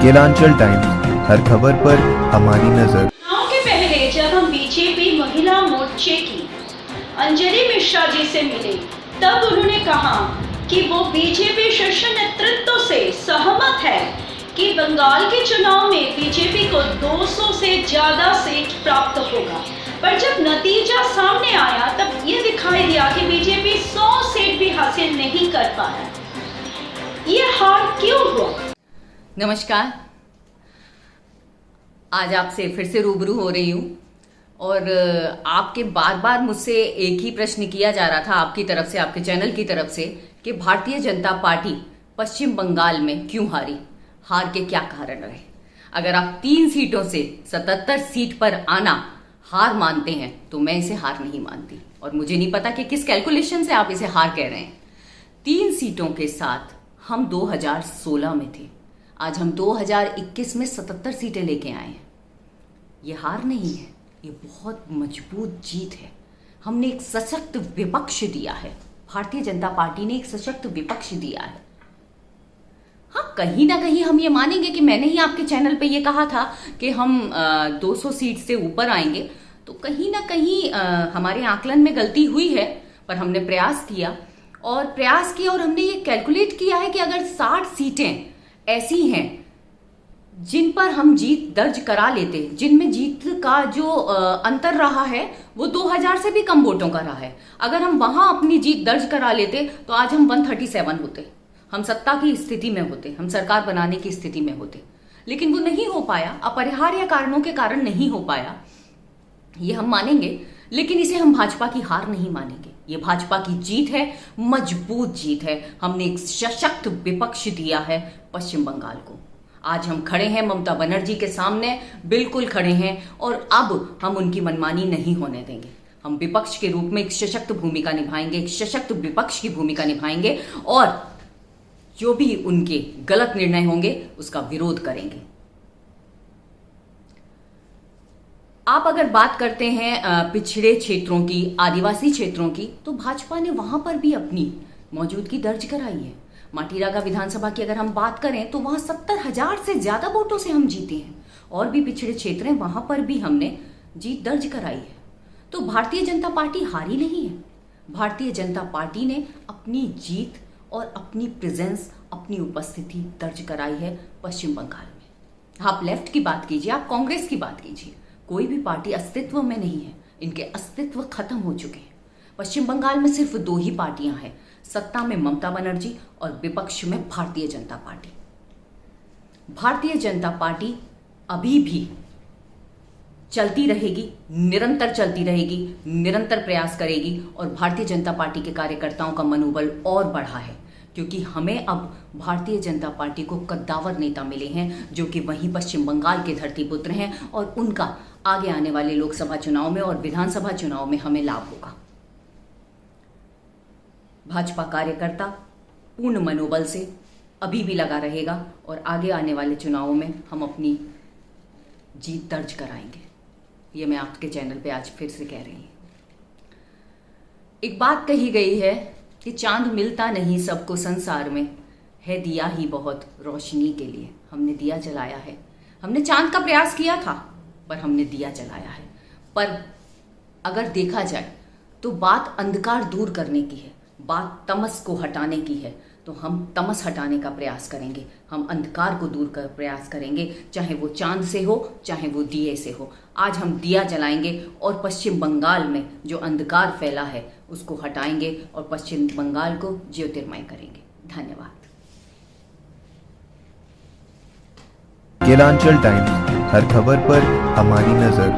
Kelanchal times, हर खबर पर हमारी नजर। चुनाव के पहले जब हम बीजेपी महिला मोर्चे की अंजलि मिश्रा जी से मिले, तब उन्होंने कहा कि वो बीजेपी शीर्ष नेतृत्व से सहमत है कि बंगाल के चुनाव में बीजेपी को 200 से ज्यादा सीट प्राप्त होगा। पर जब नतीजा सामने आया तब ये दिखाई दिया कि बीजेपी 100 सीट भी हासिल नहीं कर पाया। ये हार क्यों हुआ? नमस्कार, आज आपसे फिर से रूबरू हो रही हूँ और आपके बार बार मुझसे एक ही प्रश्न किया जा रहा था आपकी तरफ से, आपके चैनल की तरफ से, कि भारतीय जनता पार्टी पश्चिम बंगाल में क्यों हारी, हार के क्या कारण रहे। अगर आप 3 सीटों से 77 सीट पर आना हार मानते हैं तो मैं इसे हार नहीं मानती, और मुझे नहीं पता कि किस कैलकुलेशन से आप इसे हार कह रहे हैं। 3 सीटों के साथ हम 2016 में थे, आज हम 2021 में 77 सीटें लेके आए हैं। ये हार नहीं है, ये बहुत मजबूत जीत है। हमने एक सशक्त विपक्ष दिया है, भारतीय जनता पार्टी ने एक सशक्त विपक्ष दिया है। हाँ, कहीं ना कहीं हम ये मानेंगे कि मैंने ही आपके चैनल पे ये कहा था कि हम 200 सीट से ऊपर आएंगे, तो कहीं ना कहीं हमारे आकलन में गलती हुई है। पर हमने प्रयास किया और हमने ये कैलकुलेट किया है कि अगर 60 सीटें ऐसी हैं जिन पर हम जीत दर्ज करा लेते, जिनमें जीत का जो अंतर रहा है वो 2000 से भी कम वोटों का रहा है, अगर हम वहां अपनी जीत दर्ज करा लेते तो आज हम 137 होते, हम सत्ता की स्थिति में होते, हम सरकार बनाने की स्थिति में होते। लेकिन वो नहीं हो पाया, अपरिहार्य कारणों के कारण नहीं हो पाया, ये हम मानेंगे। लेकिन इसे हम भाजपा की हार नहीं मानेंगे, ये भाजपा की जीत है, मजबूत जीत है। हमने एक सशक्त विपक्ष दिया है पश्चिम बंगाल को। आज हम खड़े हैं ममता बनर्जी के सामने, बिल्कुल खड़े हैं, और अब हम उनकी मनमानी नहीं होने देंगे। हम विपक्ष के रूप में एक सशक्त भूमिका निभाएंगे, एक सशक्त विपक्ष की भूमिका निभाएंगे, और जो भी उनके गलत निर्णय होंगे उसका विरोध करेंगे। आप अगर बात करते हैं पिछड़े क्षेत्रों की, आदिवासी क्षेत्रों की, तो भाजपा ने वहां पर भी अपनी मौजूदगी दर्ज कराई है। माटीरागा विधानसभा की अगर हम बात करें तो वहां 70,000 से ज्यादा वोटों से हम जीते हैं, और भी पिछड़े क्षेत्र हैं वहां पर भी हमने जीत दर्ज कराई है। तो भारतीय जनता पार्टी हारी नहीं है, भारतीय जनता पार्टी ने अपनी जीत और अपनी प्रेजेंस, अपनी उपस्थिति दर्ज कराई है पश्चिम बंगाल में। आप लेफ्ट की बात कीजिए, आप कांग्रेस की बात कीजिए, कोई भी पार्टी अस्तित्व में नहीं है, इनके अस्तित्व खत्म हो चुके हैं। पश्चिम बंगाल में सिर्फ 2 ही पार्टियां हैं, सत्ता में ममता बनर्जी और विपक्ष में भारतीय जनता पार्टी। भारतीय जनता पार्टी अभी भी चलती रहेगी, निरंतर चलती रहेगी, निरंतर प्रयास करेगी, और भारतीय जनता पार्टी के कार्यकर्ताओं का मनोबल और बढ़ा है, क्योंकि हमें अब भारतीय जनता पार्टी को कद्दावर नेता मिले हैं जो कि वहीं पश्चिम बंगाल के धरती पुत्र हैं, और उनका आगे आने वाले लोकसभा चुनाव में और विधानसभा चुनाव में हमें लाभ होगा। भाजपा कार्यकर्ता पूर्ण मनोबल से अभी भी लगा रहेगा, और आगे आने वाले चुनावों में हम अपनी जीत दर्ज कराएंगे। ये मैं आपके चैनल पे आज फिर से कह रही हूँ। एक बात कही गई है कि चांद मिलता नहीं सबको संसार में, है दिया ही बहुत रोशनी के लिए। हमने दिया जलाया है, हमने चांद का प्रयास किया था, पर हमने दिया जलाया है। पर अगर देखा जाए तो बात अंधकार दूर करने की है, बात तमस को हटाने की है, तो हम तमस हटाने का प्रयास करेंगे, हम अंधकार को दूर कर प्रयास करेंगे, चाहे वो चांद से हो, चाहे वो दिए से हो। आज हम दिया जलाएंगे और पश्चिम बंगाल में जो अंधकार फैला है उसको हटाएंगे और पश्चिम बंगाल को ज्योतिर्मय करेंगे। धन्यवाद। केलांचल टाइम्स, हर खबर पर हमारी नजर।